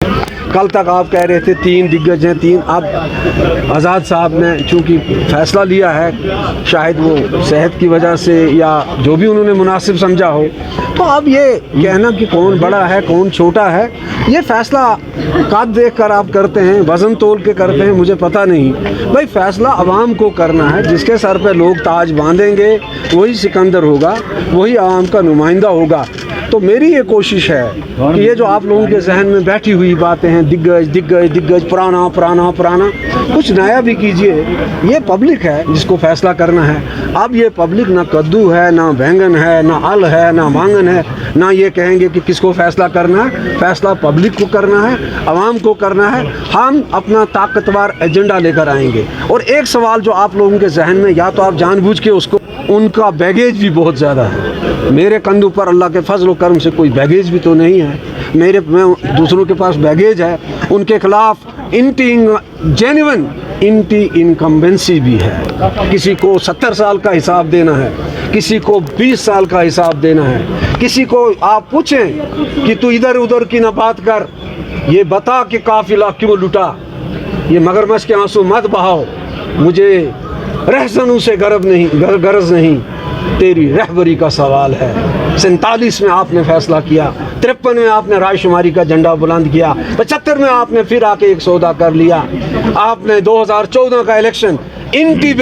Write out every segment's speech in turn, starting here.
कल तक आप कह रहे थे 3 दिग्गज हैं, 3 अब आज़ाद साहब ने चूँकि फ़ैसला लिया है, शायद वो सेहत की वजह से या जो भी उन्होंने मुनासिब समझा हो, तो अब ये कहना कि कौन बड़ा है कौन छोटा है, ये फ़ैसला कद देख कर आप करते हैं, वज़न तोल के करते हैं, मुझे पता नहीं। भाई फ़ैसला आवाम को करना है, जिसके सर पे लोग ताज बांधेंगे वही सिकंदर होगा, वही आवाम का नुमाइंदा होगा। तो मेरी ये कोशिश है कि ये जो आप लोगों के जहन में बैठी हुई बातें हैं, दिग्गज दिग्गज दिग्गज, पुराना पुराना पुराना, कुछ नया भी कीजिए। ये पब्लिक है जिसको फैसला करना है। अब ये पब्लिक ना कद्दू है, ना बैंगन है, ना अल है, ना मांगन है, ना ये कहेंगे कि किसको फैसला करना है। फैसला पब्लिक को करना है, आवाम को करना है। हम अपना ताकतवर एजेंडा लेकर आएंगे। और एक सवाल जो आप लोगों के जहन में, या तो आप जानबूझ के उसको, उनका बैगेज भी बहुत ज़्यादा है। मेरे कंधों पर अल्लाह के फजल करम से कोई बैगेज भी तो नहीं है। मैं दूसरों के पास बैगेज है, उनके खिलाफ जेन्युइन एंटी इनकम्बेंसी भी है। किसी को 70 साल का हिसाब देना है, किसी को 20 साल का हिसाब देना है। किसी को आप पूछें कि तू इधर उधर की ना बात कर, ये बता कि काफिला क्यों लुटा, ये मगरमच्छ के आंसू मत बहाओ, मुझे रहज़नों से गरज नहीं, तेरी रहबरी का सवाल है। 47 में आपने फैसला किया, 53 में आपने राय शुमारी का झंडा बुलंद किया, 75 में आपने फिर आके एक सौदा कर लिया। आपने 2014 का इलेक्शन इनकी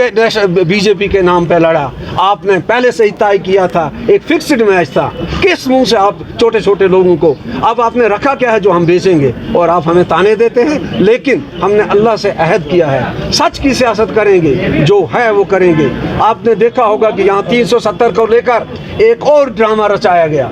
बीजेपी के नाम पे लड़ा। आपने पहले से ही तय किया था, एक फिक्स्ड मैच था। किस मुंह से आप छोटे छोटे लोगों को, अब आपने रखा क्या है जो हम बेचेंगे, और आप हमें ताने देते हैं। लेकिन हमने अल्लाह से अहद किया है, सच की सियासत करेंगे, जो है वो करेंगे। आपने देखा होगा कि यहाँ 370 को लेकर एक और ड्रामा रचाया गया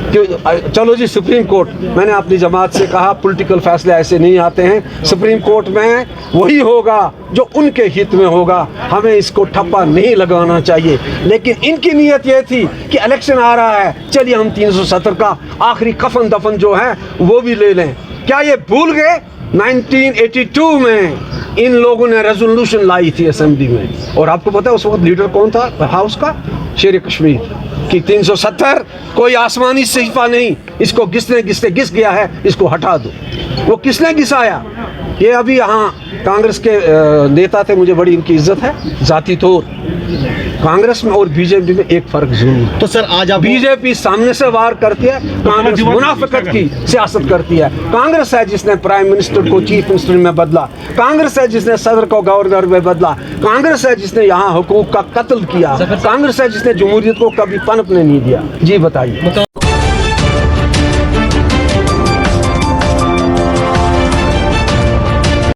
कि चलो जी सुप्रीम कोर्ट। मैंने अपनी जमात से कहा पॉलिटिकल फैसले ऐसे नहीं आते हैं, सुप्रीम कोर्ट में वही होगा जो उनके हित में होगा, हमें इसको ठप्पा नहीं लगाना चाहिए। लेकिन इनकी नीयत ये थी कि इलेक्शन आ रहा है, चलिए हम 370 का आखिरी कफन दफन जो है वो भी ले लें। क्या ये भूल गए 1982 में इन लोगों ने रेजोल्यूशन लाई थी असेंबली में, और आपको पता है उस वक्त लीडर कौन था हाउस का? शेर कश्मीर, कि 370 कोई आसमानी सहीफा नहीं, इसको किसने घिस गया है, इसको हटा दो। वो किसने घिसाया? ये अभी यहाँ कांग्रेस के नेता थे, मुझे बड़ी इनकी इज्जत है जाती तौर। कांग्रेस में और बीजेपी में एक फर्क जरूर है। तो सर आज आप, बीजेपी सामने से वार करती है, कांग्रेस मुनाफिकत की सियासत करती है। कांग्रेस है जिसने प्राइम मिनिस्टर को चीफ मिनिस्टर में बदला, कांग्रेस है जिसने सदर को गवर्नर में बदला, कांग्रेस है जिसने यहाँ हुकूक का कत्ल किया, कांग्रेस है जिसने जमहूरियत को कभी पनपने नहीं दिया। जी बताइए।